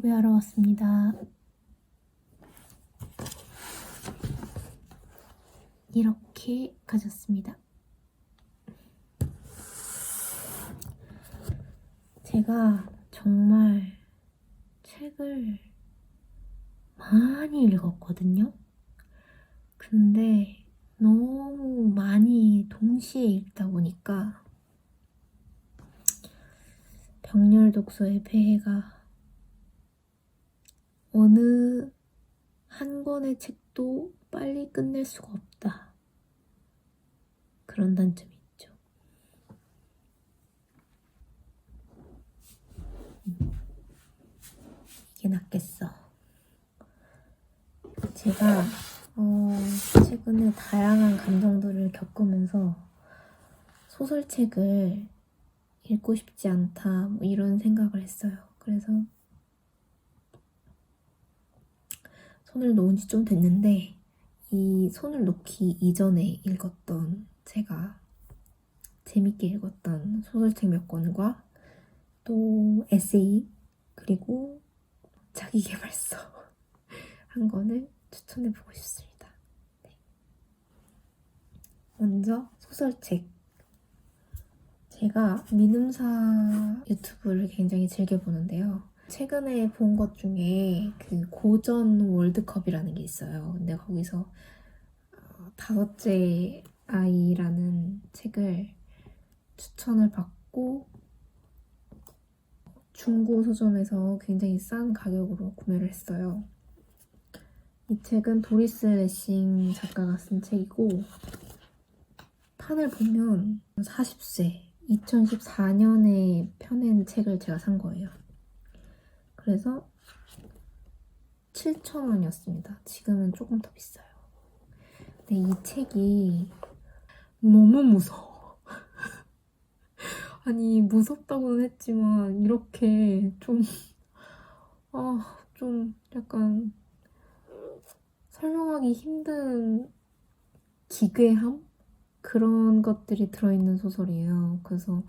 구매하러 왔습니다. 이렇게 가졌습니다. 제가 정말 책을 많이 읽었거든요. 근데 너무 많이 동시에 읽다 보니까 병렬 독서의 폐해가 어느 한 권의 책도 빨리 끝낼 수가 없다. 그런 단점이 있죠. 이게 낫겠어. 제가 최근에 다양한 감정들을 겪으면서 소설책을 읽고 싶지 않다 뭐 이런 생각을 했어요. 그래서 손을 놓은 지 좀 됐는데 이 손을 놓기 이전에 읽었던 제가 재밌게 읽었던 소설책 몇 권과 또 에세이 그리고 자기계발서 한 권을 추천해보고 싶습니다. 네. 먼저 소설책. 제가 민음사 유튜브를 굉장히 즐겨보는데요. 최근에 본 것 중에 그 고전 월드컵이라는 게 있어요. 근데 거기서 다섯째 아이라는 책을 추천을 받고 중고 서점에서 굉장히 싼 가격으로 구매를 했어요. 이 책은 도리스 레싱 작가가 쓴 책이고 판을 보면 40세 2014년에 펴낸 책을 제가 산 거예요. 그래서 7,000원이었습니다. 지금은 조금 더 비싸요. 근데 이 책이 너무 무서워. 아니 무섭다고는 했지만 이렇게 좀 약간 설명하기 힘든 기괴함? 그런 것들이 들어있는 소설이에요. 그래서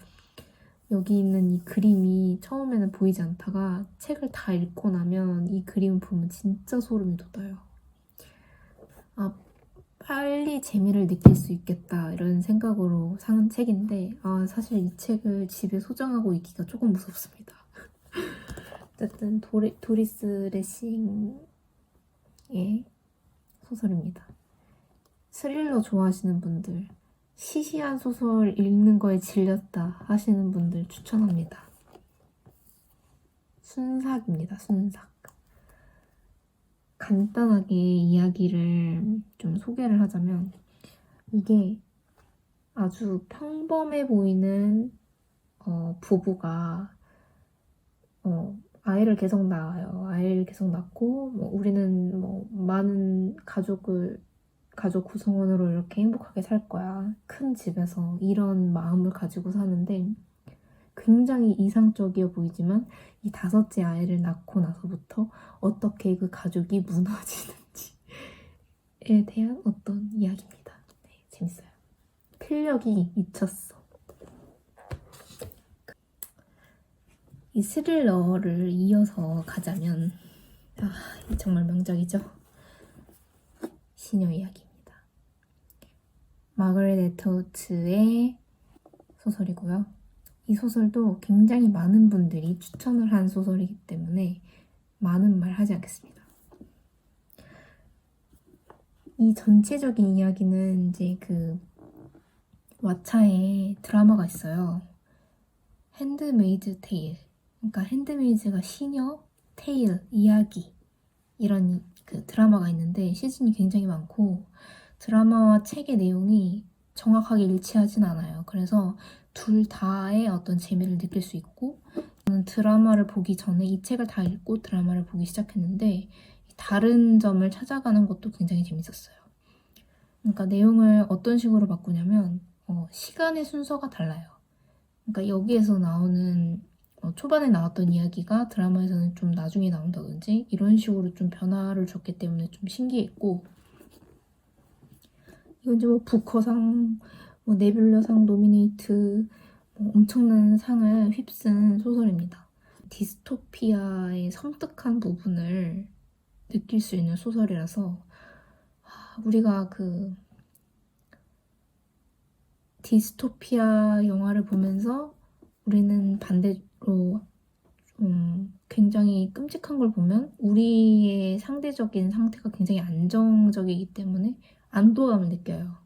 여기 있는 이 그림이 처음에는 보이지 않다가 책을 다 읽고 나면 이 그림을 보면 진짜 소름이 돋아요. 빨리 재미를 느낄 수 있겠다 이런 생각으로 산 책인데 사실 이 책을 집에 소장하고 있기가 조금 무섭습니다. 어쨌든 도리스 레싱의 소설입니다. 스릴러 좋아하시는 분들, 시시한 소설 읽는 거에 질렸다 하시는 분들 추천합니다. 순삭입니다. 순삭. 간단하게 이야기를 좀 소개를 하자면 이게 아주 평범해 보이는 부부가 아이를 계속 낳아요. 아이를 계속 낳고 우리는 많은 가족 구성원으로 이렇게 행복하게 살 거야. 큰 집에서 이런 마음을 가지고 사는데 굉장히 이상적이어 보이지만 이 다섯째 아이를 낳고 나서부터 어떻게 그 가족이 무너지는지에 대한 어떤 이야기입니다. 네, 재밌어요. 필력이 미쳤어. 이 스릴러를 이어서 가자면 이 정말 명작이죠. 시녀 이야기입니다. 마거렛 애터우트의 소설이고요. 이 소설도 굉장히 많은 분들이 추천을 한 소설이기 때문에 많은 말 하지 않겠습니다. 이 전체적인 이야기는 이제 그 왓챠에 드라마가 있어요. 핸드메이드 테일. 그러니까 핸드메이드가 시녀, 테일, 이야기 이런 그 드라마가 있는데 시즌이 굉장히 많고 드라마와 책의 내용이 정확하게 일치하진 않아요. 그래서 둘 다의 어떤 재미를 느낄 수 있고 저는 드라마를 보기 전에 이 책을 다 읽고 드라마를 보기 시작했는데 다른 점을 찾아가는 것도 굉장히 재밌었어요. 그러니까 내용을 어떤 식으로 바꾸냐면 시간의 순서가 달라요. 그러니까 여기에서 나오는 초반에 나왔던 이야기가 드라마에서는 좀 나중에 나온다든지 이런 식으로 좀 변화를 줬기 때문에 좀 신기했고 이건 이제 부커상, 네뷸러상 노미네이트 엄청난 상을 휩쓴 소설입니다. 디스토피아의 섬뜩한 부분을 느낄 수 있는 소설이라서 우리가 그 디스토피아 영화를 보면서 우리는 반대로 굉장히 끔찍한 걸 보면 우리의 상대적인 상태가 굉장히 안정적이기 때문에 안도감을 느껴요.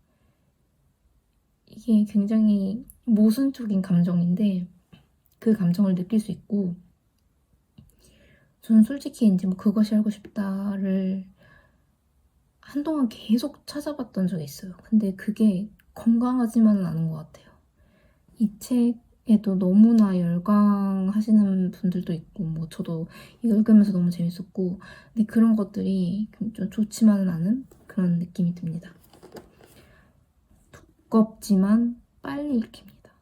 이게 굉장히 모순적인 감정인데 그 감정을 느낄 수 있고, 저는 솔직히 이제 뭐 그것이 알고 싶다를 한동안 계속 찾아봤던 적이 있어요. 근데 그게 건강하지만은 않은 것 같아요. 이 책에도 너무나 열광하시는 분들도 있고, 뭐 저도 이거 읽으면서 너무 재밌었고, 근데 그런 것들이 좀 좋지만은 않은 그런 느낌이 듭니다. 두껍지만 빨리 읽힙니다.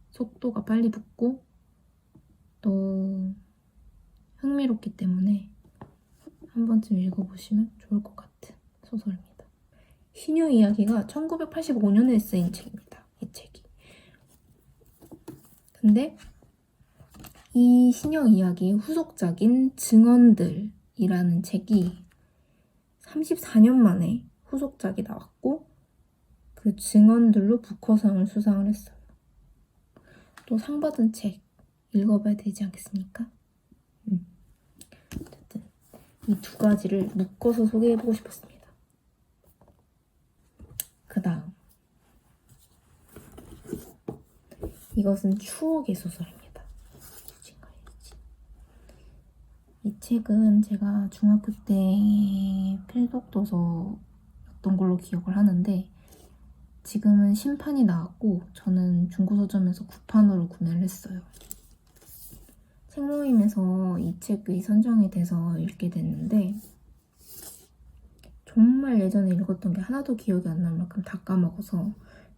속도가 빨리 붙고 또 흥미롭기 때문에 한 번쯤 읽어보시면 좋을 것 같은 소설입니다. 시녀 이야기가 1985년에 쓰인 책입니다. 이 책이. 근데 이 시녀 이야기의 후속작인 증언들이라는 책이 34년 만에 후속작이 나왔고 그 증언들로 부커상을 수상을 했어요. 또 상 받은 책 읽어봐야 되지 않겠습니까? 어쨌든 이 두 가지를 묶어서 소개해보고 싶었습니다. 그 다음 이것은 추억의 소설입니다. 이 책은 제가 중학교 때 필독도서였던 걸로 기억을 하는데 지금은 신판이 나왔고 저는 중고서점에서 구판으로 구매를 했어요. 책 모임에서 이 책이 선정이 돼서 읽게 됐는데 정말 예전에 읽었던 게 하나도 기억이 안 날 만큼 다 까먹어서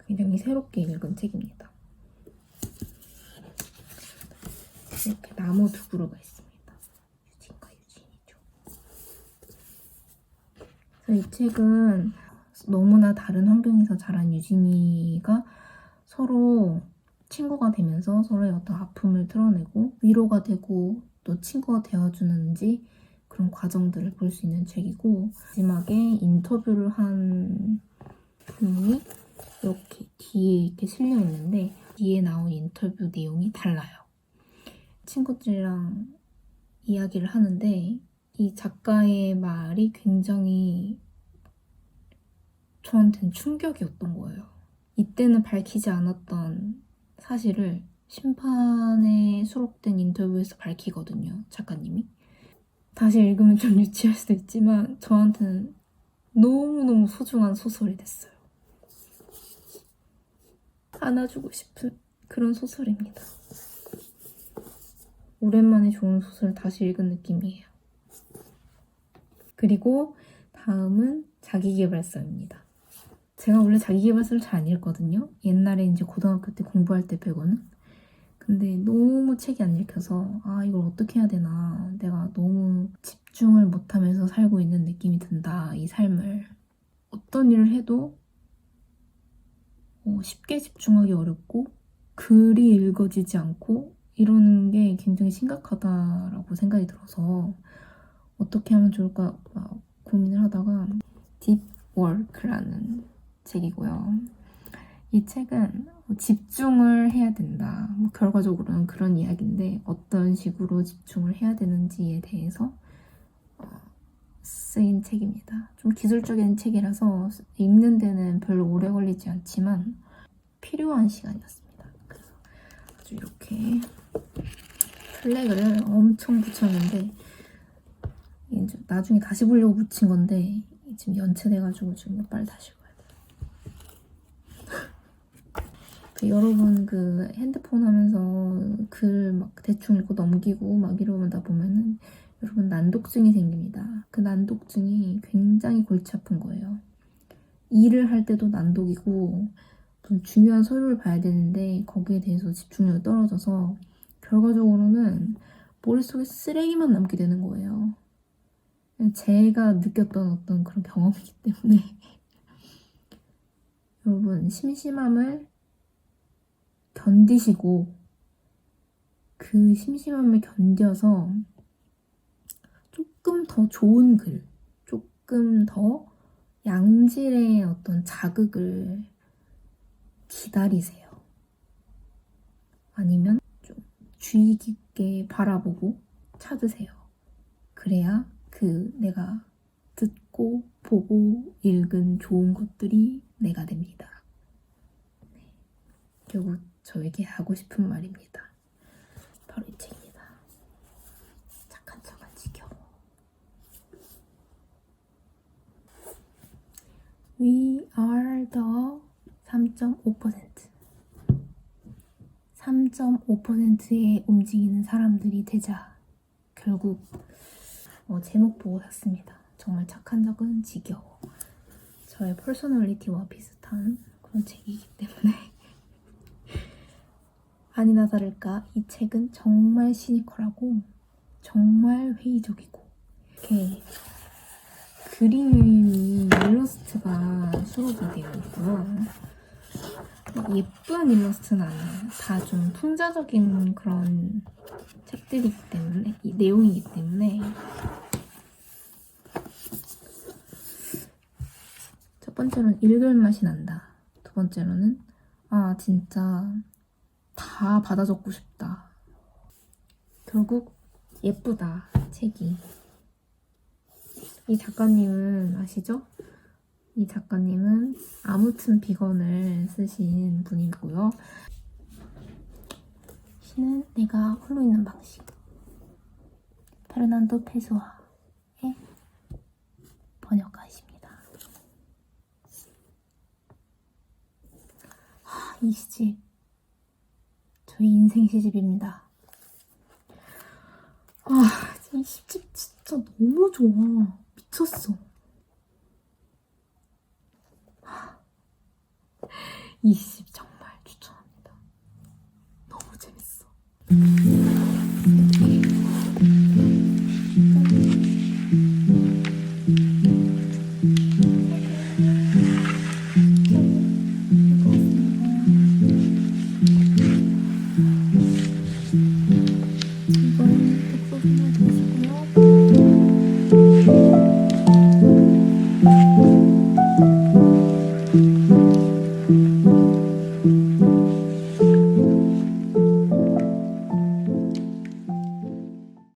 굉장히 새롭게 읽은 책입니다. 이렇게 나무 두 그루가 있습니다. 유진과 유진이죠. 그래서 이 책은 너무나 다른 환경에서 자란 유진이가 서로 친구가 되면서 서로의 어떤 아픔을 털어내고 위로가 되고 또 친구가 되어주는지 그런 과정들을 볼 수 있는 책이고, 마지막에 인터뷰를 한 부분이 이렇게 뒤에 이렇게 실려 있는데 뒤에 나온 인터뷰 내용이 달라요. 친구들이랑 이야기를 하는데 이 작가의 말이 굉장히 저한테는 충격이었던 거예요. 이때는 밝히지 않았던 사실을 심판에 수록된 인터뷰에서 밝히거든요, 작가님이. 다시 읽으면 좀 유치할 수도 있지만 저한테는 너무너무 소중한 소설이 됐어요. 안아주고 싶은 그런 소설입니다. 오랜만에 좋은 소설 다시 읽은 느낌이에요. 그리고 다음은 자기계발서입니다. 제가 원래 자기계발서를 잘 안 읽거든요. 옛날에 이제 고등학교 때 공부할 때 빼고는. 근데 너무 책이 안 읽혀서 이걸 어떻게 해야 되나, 내가 너무 집중을 못하면서 살고 있는 느낌이 든다, 이 삶을. 어떤 일을 해도 쉽게 집중하기 어렵고 글이 읽어지지 않고 이러는 게 굉장히 심각하다라고 생각이 들어서 어떻게 하면 좋을까 고민을 하다가 Deep Work라는 책이고요. 이 책은 집중을 해야 된다. 결과적으로는 그런 이야기인데 어떤 식으로 집중을 해야 되는지에 대해서 쓰인 책입니다. 좀 기술적인 책이라서 읽는 데는 별로 오래 걸리지 않지만 필요한 시간이었습니다. 그래서 아주 이렇게 플래그를 엄청 붙였는데 이제 나중에 다시 보려고 붙인 건데 지금 연체돼가지고 지금 빨리 다시 봐야 돼요. 여러분 그 핸드폰 하면서 글 막 대충 읽고 넘기고 막 이러다 보면은 여러분 난독증이 생깁니다. 그 난독증이 굉장히 골치 아픈 거예요. 일을 할 때도 난독이고 좀 중요한 서류를 봐야 되는데 거기에 대해서 집중력이 떨어져서 결과적으로는 머릿속에 쓰레기만 남게 되는 거예요. 제가 느꼈던 어떤 그런 경험이기 때문에 여러분 심심함을 견디시고 그 심심함을 견뎌서 조금 더 좋은 글, 조금 더 양질의 어떤 자극을 기다리세요. 아니면 좀 주의 깊게 바라보고 찾으세요. 그래야 그 내가 듣고 보고 읽은 좋은 것들이 내가 됩니다. 네. 결국 저에게 하고 싶은 말입니다. 바로 이 책입니다. 착한 척은 지겨워. We are the 3.5%. 3.5%의 움직이는 사람들이 되자. 결국 제목 보고 샀습니다. 정말 착한 적은 지겨워. 저의 퍼스널리티와 비슷한 그런 책이기 때문에 아니나 다를까 이 책은 정말 시니컬하고 정말 회의적이고 이렇게 그림이 일러스트가 수록이 되어 있고요. 예쁜 일러스트는 아니에요. 다 좀 풍자적인 그런 책들이기 때문에, 이 내용이기 때문에 첫 번째로는 읽을 맛이 난다. 두 번째로는 진짜 다 받아 적고 싶다. 결국 예쁘다, 책이. 이 작가님은 아시죠? 이 작가님은 아무튼 비건을 쓰신 분이고요. 시는 내가 홀로 있는 방식. 페르난도 페소아의 번역가이십니다. 이 시집 저희 인생 시집입니다. 이 시집 진짜 너무 좋아. 미쳤어. 이 시집 정말 추천합니다. 너무 재밌어.